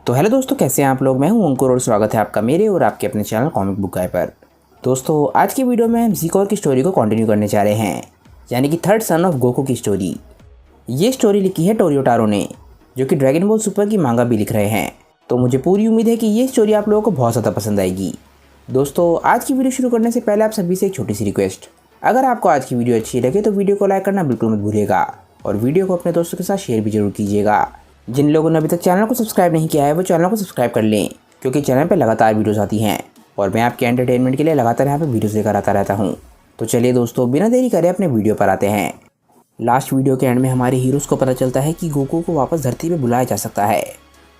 तो हेलो दोस्तों, कैसे हैं आप लोग। मैं हूं अंकुर और स्वागत है आपका मेरे और आपके अपने चैनल कॉमिक बुक गाय पर। दोस्तों, आज की वीडियो में हम ज़ीकोर की स्टोरी को कंटिन्यू करने जा रहे हैं, यानी कि थर्ड सन ऑफ गोकू की स्टोरी। ये स्टोरी लिखी है टोरियो टारो ने, जो कि ड्रैगन बॉल सुपर की मांगा भी लिख रहे हैं। तो मुझे पूरी उम्मीद है कि ये स्टोरी आप लोगों को बहुत ज़्यादा पसंद आएगी। दोस्तों, आज की वीडियो शुरू करने से पहले आप सभी से एक छोटी सी रिक्वेस्ट, अगर आपको आज की वीडियो अच्छी लगे तो वीडियो को लाइक करना बिल्कुल मत भूलिएगा और वीडियो को अपने दोस्तों के साथ शेयर भी जरूर कीजिएगा। जिन लोगों ने अभी तक चैनल को सब्सक्राइब नहीं किया है वो चैनल को सब्सक्राइब कर लें, क्योंकि चैनल पर लगातार वीडियोस आती हैं और मैं आपके एंटरटेनमेंट के लिए लगातार यहाँ पे वीडियोस लेकर आता रहता हूँ। तो चलिए दोस्तों, बिना देरी करे अपने वीडियो पर आते हैं। लास्ट वीडियो के एंड में हमारे हीरोज़ को पता चलता है कि गोकू को वापस धरती पर बुलाया जा सकता है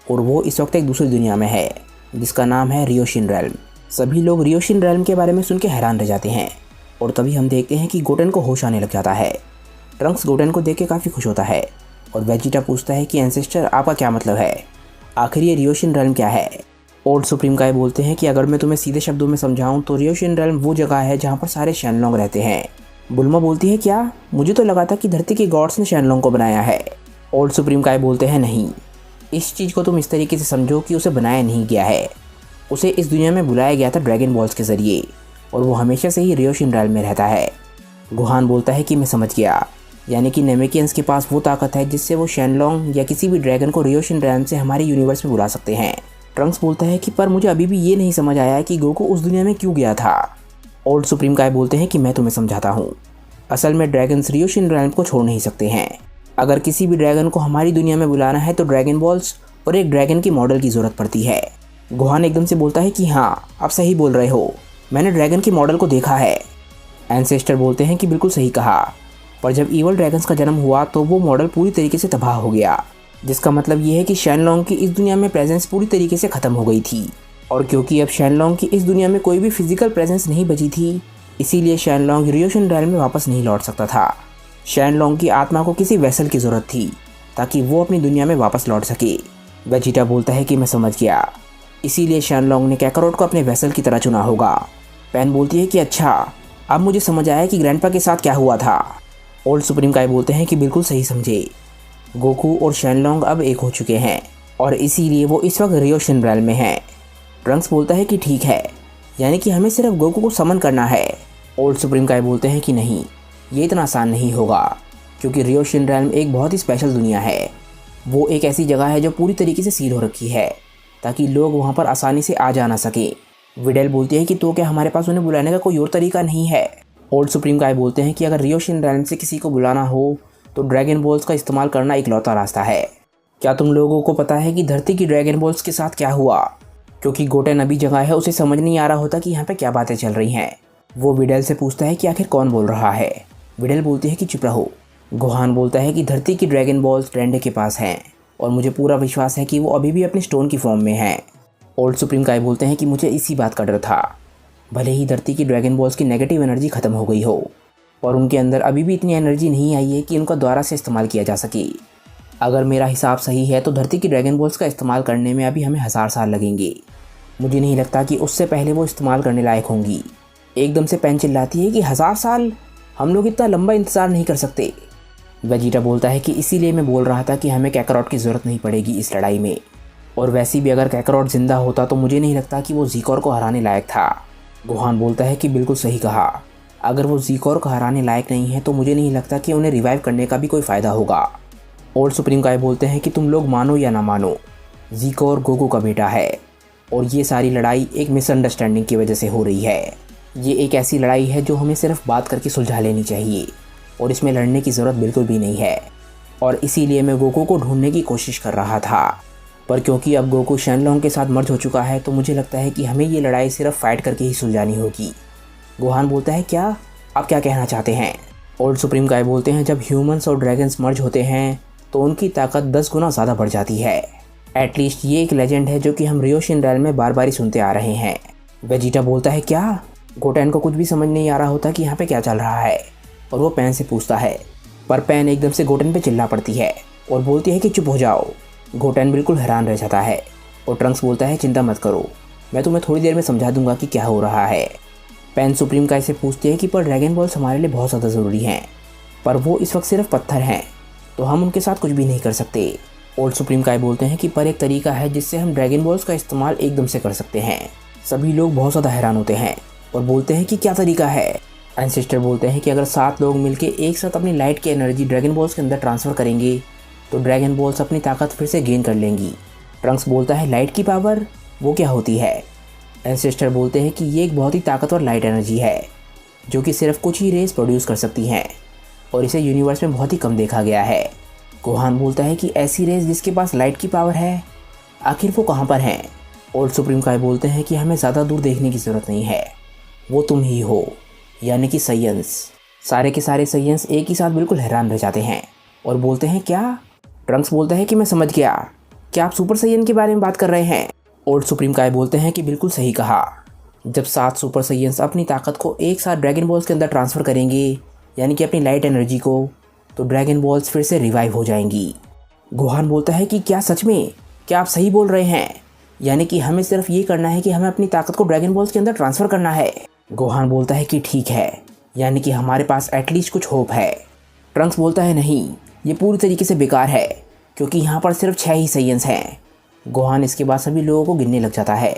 और वो इस वक्त एक दूसरी दुनिया में है जिसका नाम है रियोशिन रेल्म। सभी लोग रियोशिन रेल्म के बारे में सुन के हैरान रह जाते हैं और तभी हम देखते हैं कि गोटेन को होश आने लग जाता है। ट्रंक्स गोटेन को देख के काफ़ी खुश होता है और वेजिटा पूछता है कि एंसेस्टर आपका क्या मतलब है, आखिर ये रियोशिन रेल्म क्या है। ओल्ड सुप्रीम काय बोलते हैं कि अगर मैं तुम्हें सीधे शब्दों में समझाऊं तो रियोशिन रेल्म वो जगह है जहाँ पर सारे शैनलॉन्ग रहते हैं। बुल्मा बोलती है क्या, मुझे तो लगा था कि धरती के गॉड्स ने शैनलॉन्ग को बनाया है। ओल्ड सुप्रीम काय बोलते हैं नहीं, इस चीज़ को तुम इस तरीके से समझो कि उसे बनाया नहीं गया है, उसे इस दुनिया में बुलाया गया था ड्रैगन बॉल्स के ज़रिए और वो हमेशा से ही रियोशिन रेल्म में रहता है। गुहान बोलता है कि मैं समझ गया, यानी कि नेमेकियंस के पास वो ताकत है जिससे वो शैनलॉन्ग या किसी भी ड्रैगन को रियोशिन रेल्म से हमारे यूनिवर्स में बुला सकते हैं। ट्रंक्स बोलता है कि पर मुझे अभी भी ये नहीं समझ आया है कि गोकू उस दुनिया में क्यों गया था। ओल्ड सुप्रीम काय बोलते हैं कि मैं तुम्हें समझाता हूँ। असल में ड्रैगन्स रियोशिन रेल्म को छोड़ नहीं सकते हैं। अगर किसी भी ड्रैगन को हमारी दुनिया में बुलाना है तो ड्रैगन बॉल्स और एक ड्रैगन की मॉडल की ज़रूरत पड़ती है। गुहान एकदम से बोलता है कि हाँ, आप सही बोल रहे हो, मैंने ड्रैगन की मॉडल को देखा है। एंसेस्टर बोलते हैं कि बिल्कुल सही कहा, पर जब ईवल ड्रैगन्स का जन्म हुआ तो वो मॉडल पूरी तरीके से तबाह हो गया, जिसका मतलब ये है कि शैनलॉन्ग की इस दुनिया में प्रेजेंस पूरी तरीके से ख़त्म हो गई थी। और क्योंकि अब शैनलॉन्ग की इस दुनिया में कोई भी फिजिकल प्रेजेंस नहीं बची थी, इसीलिए शैनलॉन्ग रियोशिन रेल्म में वापस नहीं लौट सकता था। शैनलॉन्ग की आत्मा को किसी वेसल की ज़रूरत थी ताकि वो अपनी दुनिया में वापस लौट सके। वेजिटा बोलता है कि मैं समझ गया, इसीलिए शैनलॉन्ग ने कैकारोट को अपने वेसल की तरह चुना होगा। पैन बोलती है कि अच्छा, अब मुझे समझ आया कि ग्रैंडपा के साथ क्या हुआ था। ओल्ड सुप्रीम काय बोलते हैं कि बिल्कुल सही समझे, गोकू और शैनलॉन्ग अब एक हो चुके हैं और इसीलिए वो इस वक्त रियोशिन रेल्म में हैं। ट्रंक्स बोलता है कि ठीक है, यानी कि हमें सिर्फ गोकू को समन करना है। ओल्ड सुप्रीम काय बोलते हैं कि नहीं, ये इतना आसान नहीं होगा, क्योंकि रियोशिन रेल्म एक बहुत ही स्पेशल दुनिया है। वो एक ऐसी जगह है जो पूरी तरीके से सील हो रखी है ताकि लोग वहाँ पर आसानी से आ जा ना सके। विडेल बोलती है कि तो क्या हमारे पास उन्हें बुलाने का कोई और तरीका नहीं है। ओल्ड सुप्रीम काय बोलते हैं कि अगर रियोशिन रेल्म से किसी को बुलाना हो तो ड्रैगन बॉल्स का इस्तेमाल करना इकलौता रास्ता है। क्या तुम लोगों को पता है कि धरती की ड्रैगन बॉल्स के साथ क्या हुआ? क्योंकि गोटेन अभी जगह है, उसे समझ नहीं आ रहा होता कि यहाँ पे क्या बातें चल रही हैं। वो विडेल से पूछता है कि आखिर कौन बोल रहा है। विडेल बोलती है कि चुप रहो। गुहान बोलता है कि धरती की ड्रैगन बॉल्स ट्रेंडे के पास हैं और मुझे पूरा विश्वास है कि वो अभी भी अपने स्टोन की फॉर्म में हैं। ओल्ड सुप्रीम काय बोलते हैं कि मुझे इसी बात का डर था, भले ही धरती की ड्रैगन बॉल्स की नेगेटिव एनर्जी ख़त्म हो गई हो और उनके अंदर अभी भी इतनी एनर्जी नहीं आई है कि उनका दोबारा से इस्तेमाल किया जा सके। अगर मेरा हिसाब सही है तो धरती की ड्रैगन बॉल्स का इस्तेमाल करने में अभी हमें 1000 साल लगेंगे। मुझे नहीं लगता कि उससे पहले वो इस्तेमाल करने लायक होंगी। एकदम से पेन चिल्लाती है कि 1000 साल, हम लोग इतना लंबा इंतज़ार नहीं कर सकते। वेजिटा बोलता है कि इसीलिए मैं बोल रहा था कि हमें कैकारोट की ज़रूरत नहीं पड़ेगी इस लड़ाई में, और वैसे भी अगर कैकारोट जिंदा होता तो मुझे नहीं लगता कि वो ज़ीकोर को हराने लायक था। गुहान बोलता है कि बिल्कुल सही कहा, अगर वो ज़ीकोर को हराने लायक नहीं है तो मुझे नहीं लगता कि उन्हें रिवाइव करने का भी कोई फ़ायदा होगा। ओल्ड सुप्रीम काय बोलते हैं कि तुम लोग मानो या ना मानो, ज़ीकोर गोकू का बेटा है और ये सारी लड़ाई एक मिसअंडरस्टैंडिंग की वजह से हो रही है। ये एक ऐसी लड़ाई है जो हमें सिर्फ बात करके सुलझा लेनी चाहिए और इसमें लड़ने की ज़रूरत बिल्कुल भी नहीं है। और इसीलिए मैं गोकू को ढूंढने की कोशिश कर रहा था, पर क्योंकि अब गोकू शैनलॉन्ग के साथ मर्ज हो चुका है तो मुझे लगता है कि हमें ये लड़ाई सिर्फ फाइट करके ही सुलझानी होगी। गुहान बोलता है क्या, आप क्या कहना चाहते हैं? ओल्ड सुप्रीम काय बोलते हैं जब ह्यूमंस और ड्रैगन्स मर्ज होते हैं तो उनकी ताकत 10 गुना ज़्यादा बढ़ जाती है। एटलीस्ट ये एक लेजेंड है जो कि हम रियोशिन रेल्म में बार बार ही सुनते आ रहे हैं। वेजिटा बोलता है क्या? गोटेन को कुछ भी समझ नहीं आ रहा होता कि यहाँ पे क्या चल रहा है और वो पैन से पूछता है, पर पैन एकदम से गोटेन पे चिल्ला पड़ती है और बोलती है कि चुप हो जाओ। गोटेन बिल्कुल हैरान रह जाता है और ट्रंक्स बोलता है चिंता मत करो, मैं तुम्हें थोड़ी देर में समझा दूंगा कि क्या हो रहा है। पैन सुप्रीम काय से पूछती है कि पर ड्रैगन बॉल्स हमारे लिए बहुत ज़्यादा ज़रूरी हैं, पर वो इस वक्त सिर्फ पत्थर हैं तो हम उनके साथ कुछ भी नहीं कर सकते। ओल्ड सुप्रीम काय बोलते हैं कि पर एक तरीका है जिससे हम ड्रैगन बॉल्स का इस्तेमाल एकदम से कर सकते हैं। सभी लोग बहुत ज़्यादा हैरान होते हैं और बोलते हैं कि क्या तरीका है। एंसेस्टर बोलते हैं कि अगर 7 लोग मिलकर एक साथ अपनी लाइट की एनर्जी ड्रैगन बॉल्स के अंदर ट्रांसफ़र करेंगे तो ड्रैगन बॉल्स अपनी ताकत फिर से गेन कर लेंगी। ट्रंक्स बोलता है लाइट की पावर वो क्या होती है। एंसेस्टर बोलते हैं कि ये एक बहुत ही ताकतवर लाइट एनर्जी है जो कि सिर्फ कुछ ही रेस प्रोड्यूस कर सकती हैं और इसे यूनिवर्स में बहुत ही कम देखा गया है। गोहान बोलता है कि ऐसी रेस जिसके पास लाइट की पावर है आखिर वो कहाँ पर हैं। ओल्ड सुप्रीम काय बोलते हैं कि हमें ज़्यादा दूर देखने की ज़रूरत नहीं है, वो तुम ही हो, यानी कि साइंस। सारे के सारे साइंस एक ही साथ बिल्कुल हैरान रह जाते हैं और बोलते हैं क्या। ट्रंक्स बोलता है कि मैं समझ गया, क्या आप सुपर साइयन के बारे में बात कर रहे हैं। ओल्ड सुप्रीम काय बोलते हैं कि बिल्कुल सही कहा। जब 7 सुपर साइयंस अपनी ताकत को एक साथ ड्रैगन बॉल्स के अंदर ट्रांसफ़र करेंगे यानी कि अपनी लाइट एनर्जी को, तो ड्रैगन बॉल्स फिर से रिवाइव हो जाएंगी। गोहान बोलता है कि क्या सच में, क्या आप सही बोल रहे हैं, यानी कि हमें सिर्फ ये करना है कि हमें अपनी ताकत को ड्रैगन बॉल्स के अंदर ट्रांसफ़र करना है। गोहान बोलता है कि ठीक है, यानी कि हमारे पास एटलीस्ट कुछ होप है। ट्रंक्स बोलता है नहीं, ये पूरी तरीके से बेकार है क्योंकि यहाँ पर सिर्फ 6 ही साइयंस हैं। गोहान इसके बाद सभी लोगों को गिनने लग जाता है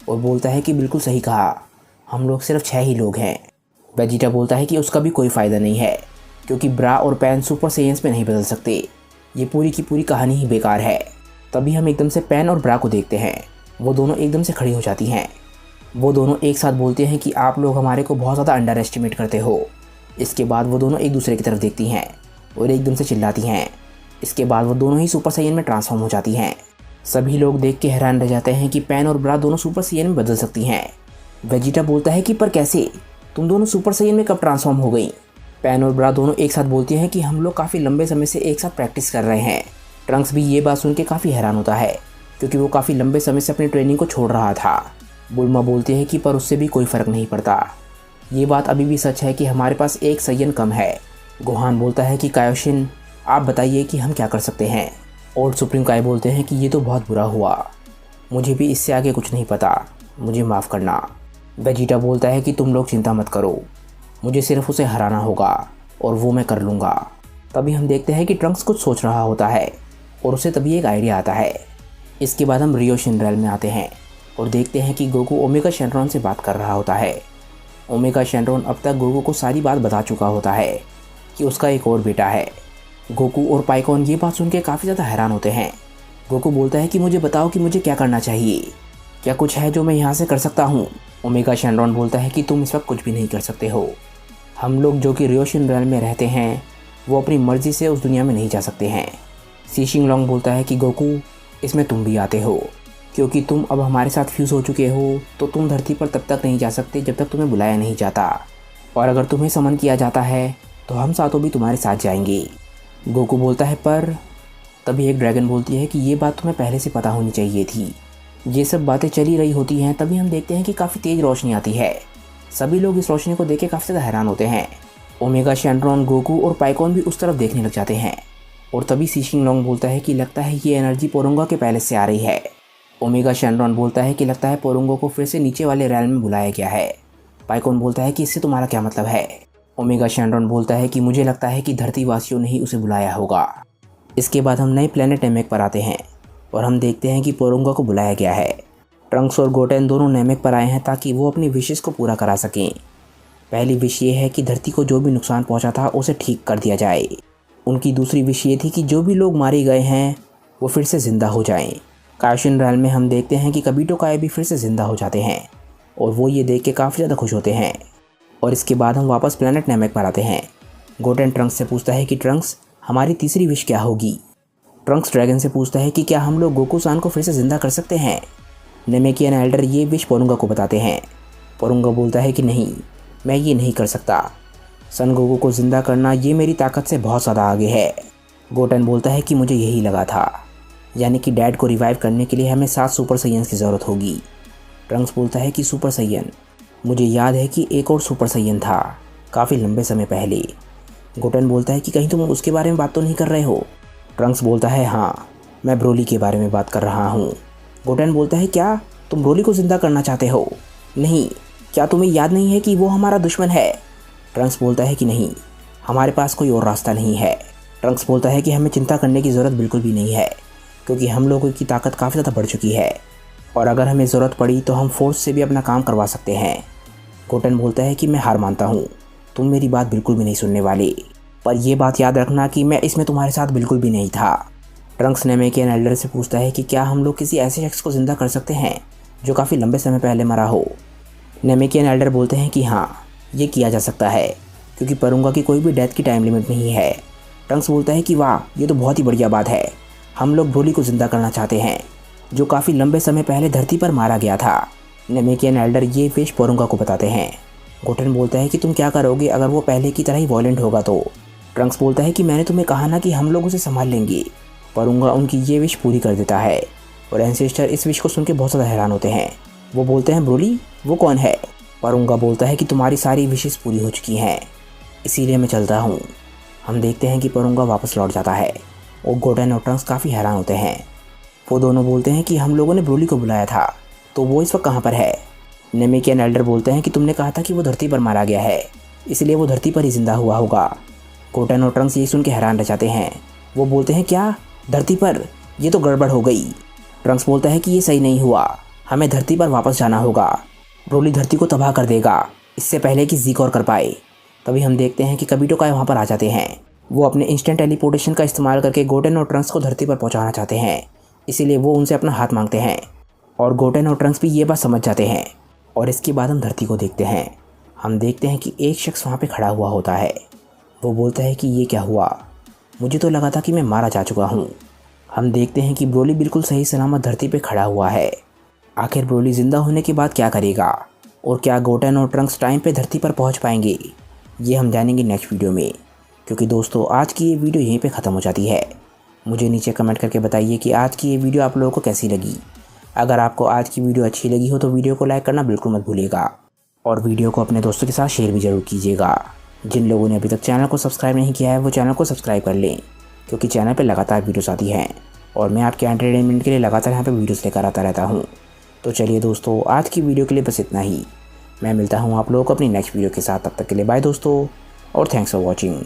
और बोलता है कि बिल्कुल सही कहा, हम लोग सिर्फ 6 ही लोग हैं। वेजिटा बोलता है कि उसका भी कोई फ़ायदा नहीं है क्योंकि ब्रा और पैन सुपर साइयंस में नहीं बदल सकते, ये पूरी की पूरी कहानी ही बेकार है। तभी हम एकदम से पैन और ब्रा को देखते हैं, वो दोनों एकदम से खड़ी हो जाती हैं। वो दोनों एक साथ बोलते हैं कि आप लोग हमारे को बहुत ज़्यादा अंडर एस्टिमेट करते हो। इसके बाद वो दोनों एक दूसरे की तरफ देखती हैं और एकदम से चिल्लाती हैं। इसके बाद वो दोनों ही सुपर साइयन में ट्रांसफॉर्म हो जाती हैं। सभी लोग देख के हैरान रह जाते हैं कि पैन और ब्रा दोनों सुपर साइयन में बदल सकती हैं। वेजिटा बोलता है कि पर कैसे, तुम दोनों सुपर साइयन में कब ट्रांसफॉर्म हो गई। पैन और ब्रा दोनों एक साथ बोलती हैं कि हम लोग काफ़ी लंबे समय से एक साथ प्रैक्टिस कर रहे हैं। ट्रंक्स भी ये बात सुन के काफ़ी हैरान होता है क्योंकि वो काफ़ी लंबे समय से अपनी ट्रेनिंग को छोड़ रहा था। बुल्मा बोलती है कि पर उससे भी कोई फ़र्क नहीं पड़ता, ये बात अभी भी सच है कि हमारे पास एक साइयन कम है। गोहान बोलता है कि कायोशिन आप बताइए कि हम क्या कर सकते हैं। ओल्ड सुप्रीम काय बोलते हैं कि ये तो बहुत बुरा हुआ, मुझे भी इससे आगे कुछ नहीं पता, मुझे माफ़ करना। वेजिटा बोलता है कि तुम लोग चिंता मत करो, मुझे सिर्फ उसे हराना होगा और वो मैं कर लूँगा। तभी हम देखते हैं कि ट्रंक्स कुछ सोच रहा होता है और उसे तभी एक आइडिया आता है। इसके बाद हम रियो शिनरेल में आते हैं और देखते हैं कि गोकू ओमेगा शेनरॉन से बात कर रहा होता है। ओमेगा शेनरॉन अब तक गोकू को सारी बात बता चुका होता है कि उसका एक और बेटा है। गोकू और पाइकॉन ये बात सुन के काफ़ी ज़्यादा हैरान होते हैं। गोकू बोलता है कि मुझे बताओ कि मुझे क्या करना चाहिए, क्या कुछ है जो मैं यहाँ से कर सकता हूँ। ओमेगा शेनरॉन बोलता है कि तुम इस वक्त कुछ भी नहीं कर सकते हो। हम लोग जो कि रियो शिनरेल में रहते हैं वो अपनी मर्ज़ी से उस दुनिया में नहीं जा सकते हैं। सी शिंगलोंग बोलता है कि गोकू इसमें तुम भी आते हो क्योंकि तुम अब हमारे साथ फ्यूज़ हो चुके हो, तो तुम धरती पर तब तक नहीं जा सकते जब तक तुम्हें बुलाया नहीं जाता, और अगर तुम्हें समन किया जाता है तो हम सातों भी तुम्हारे साथ जाएंगे। गोकू बोलता है पर, तभी एक ड्रैगन बोलती है कि ये बात तुम्हें पहले से पता होनी चाहिए थी। ये सब बातें चली रही होती हैं, तभी हम देखते हैं कि काफ़ी तेज़ रोशनी आती है। सभी लोग इस रोशनी को देख के काफ़ी ज़्यादा हैरान होते हैं। ओमेगा शेनरॉन, गोकू और पाइकॉन भी उस तरफ देखने लग जाते हैं और तभी सी शिंगलोंग बोलता है कि लगता है ये एनर्जी पोरुंगा के पैलेस से आ रही है। ओमेगा शेनरॉन बोलता है कि लगता है पोरुंगा को फिर से नीचे वाले रैल में बुलाया गया है। पाइकॉन बोलता है कि इससे तुम्हारा क्या मतलब है। ओमेगा शेनरॉन बोलता है कि मुझे लगता है कि धरती वासियों ने ही उसे बुलाया होगा। इसके बाद हम नए प्लेनेट नेमेक पर आते हैं और हम देखते हैं कि पोरुंगा को बुलाया गया है। ट्रंक्स और गोटेन दोनों नेमेक पर आए हैं ताकि वो अपनी विशेष को पूरा करा सकें। पहली विश ये है कि धरती को जो भी नुकसान पहुंचा था उसे ठीक कर दिया जाए। उनकी दूसरी विश ये थी कि जो भी लोग मारे गए हैं वो फिर से ज़िंदा हो जाएं। कायोशिन रैल में हम देखते हैं कि कबीटो काय भी फिर से ज़िंदा हो जाते हैं और वो ये देख के काफ़ी ज़्यादा खुश होते हैं। और इसके बाद हम वापस प्लेनेट नेमेक पर आते हैं। गोटेन ट्रंक्स से पूछता है कि ट्रंक्स हमारी तीसरी विश क्या होगी। ट्रंक्स ड्रैगन से पूछता है कि क्या हम लोग गोकू सान को फिर से ज़िंदा कर सकते हैं। नेमेकियन एल्डर ये विश पोरुंगा को बताते हैं। पोरुंगा बोलता है कि नहीं, मैं ये नहीं कर सकता। सन गोकू को ज़िंदा करना ये मेरी ताकत से बहुत ज़्यादा आगे है। गोटेन बोलता है कि मुझे यही लगा था, यानी कि डैड को रिवाइव करने के लिए हमें 7 सुपर साइयंस की ज़रूरत होगी। ट्रंक्स बोलता है कि सुपर साइयन, मुझे याद है कि एक और सुपर साइयन था काफ़ी लंबे समय पहले। गोटेन बोलता है कि कहीं तुम उसके बारे में बात तो नहीं कर रहे हो। ट्रंक्स बोलता है हाँ, मैं ब्रोली के बारे में बात कर रहा हूँ। गोटेन बोलता है क्या तुम ब्रोली को ज़िंदा करना चाहते हो। नहीं, क्या तुम्हें याद नहीं है कि वो हमारा दुश्मन है। ट्रंक्स बोलता है कि नहीं, हमारे पास कोई और रास्ता नहीं है। ट्रंक्स बोलता है कि हमें चिंता करने की ज़रूरत बिल्कुल भी नहीं है क्योंकि हम लोगों की ताकत काफ़ी ज़्यादा बढ़ चुकी है और अगर हमें ज़रूरत पड़ी तो हम फोर्स से भी अपना काम करवा सकते हैं। गोटेन बोलता है कि मैं हार मानता हूँ, तुम मेरी बात बिल्कुल भी नहीं सुनने वाले, पर यह बात याद रखना कि मैं इसमें तुम्हारे साथ बिल्कुल भी नहीं था। ट्रंक्स नेमेकियन एल्डर से पूछता है कि क्या हम लोग किसी ऐसे शख्स को ज़िंदा कर सकते हैं जो काफ़ी लंबे समय पहले मरा हो। नेमेकियन एल्डर बोलते हैं कि हाँ, ये किया जा सकता है क्योंकि परूंगा की कोई भी डेथ की टाइम लिमिट नहीं है। ट्रंक्स बोलता है कि वाह, ये तो बहुत ही बढ़िया बात है, हम लोग ब्रोली को ज़िंदा करना चाहते हैं जो काफ़ी लंबे समय पहले धरती पर मारा गया था। नेमेकियन एल्डर ये विश परूंगा को बताते हैं। गोटेन बोलता है कि तुम क्या करोगे अगर वो पहले की तरह ही वॉयलेंट होगा तो। ट्रंक्स बोलता है कि मैंने तुम्हें कहा ना कि हम लोग उसे संभाल लेंगे। परूंगा उनकी ये विश पूरी कर देता है और एंसेस्टर इस विश को सुन के बहुत ज़्यादा हैरान होते हैं। वो बोलते हैं ब्रोली वो कौन है। परूंगा बोलता है कि तुम्हारी सारी विशेस पूरी हो चुकी हैं, इसीलिए मैं चलता हूँ। हम देखते हैं कि परूंगा वापस लौट जाता है और गोटेन और ट्रंक्स काफ़ी हैरान होते हैं। वो दोनों बोलते हैं कि हम लोगों ने ब्रोली को बुलाया था, तो वो इस वक्त कहाँ पर है। नेमेकियन एल्डर बोलते हैं कि तुमने कहा था कि वो धरती पर मारा गया है, इसलिए वो धरती पर ही जिंदा हुआ होगा। गोटेन और ट्रंक्स ये सुन के हैरान रह जाते हैं। वो बोलते हैं क्या धरती पर, ये तो गड़बड़ हो गई। ट्रंक्स बोलता है कि ये सही नहीं हुआ, हमें धरती पर वापस जाना होगा। ब्रोली धरती को तबाह कर देगा इससे पहले कि ज़ीकोर कर पाए। तभी हम देखते हैं कि कबीटो काय वहाँ पर आ जाते हैं। वो अपने इंस्टेंट टेलीपोर्टेशन का इस्तेमाल करके गोटेन और ट्रंक्स को धरती पर पहुँचाना चाहते हैं, इसीलिए वो उनसे अपना हाथ मांगते हैं और गोटेन और ट्रंक्स भी ये बात समझ जाते हैं। और इसके बाद हम धरती को देखते हैं। हम देखते हैं कि एक शख्स वहाँ पे खड़ा हुआ होता है। वो बोलता है कि ये क्या हुआ, मुझे तो लगा था कि मैं मारा जा चुका हूँ। हम देखते हैं कि ब्रोली बिल्कुल सही सलामत धरती पे खड़ा हुआ है। आखिर ब्रोली ज़िंदा होने के बाद क्या करेगा और क्या गोटेन और ट्रंक्स टाइम पे धरती पर पहुँच पाएंगे, ये हम जानेंगे नेक्स्ट वीडियो में। क्योंकि दोस्तों आज की ये वीडियो यहीं पे ख़त्म हो जाती है। मुझे नीचे कमेंट करके बताइए कि आज की ये वीडियो आप लोगों को कैसी लगी। अगर आपको आज की वीडियो अच्छी लगी हो तो वीडियो को लाइक करना बिल्कुल मत भूलिएगा और वीडियो को अपने दोस्तों के साथ शेयर भी ज़रूर कीजिएगा। जिन लोगों ने अभी तक चैनल को सब्सक्राइब नहीं किया है वो चैनल को सब्सक्राइब कर लें, क्योंकि चैनल पर लगातार वीडियोस आती हैं और मैं आपके एंटरटेनमेंट के लिए लगातार यहाँ पर वीडियोस लेकर आता रहता हूँ। तो चलिए दोस्तों आज की वीडियो के लिए बस इतना ही। मैं मिलता हूँ आप लोगों को अपनी नेक्स्ट वीडियो के साथ। तब तक के लिए बाय दोस्तों और थैंक्स फॉर वॉचिंग।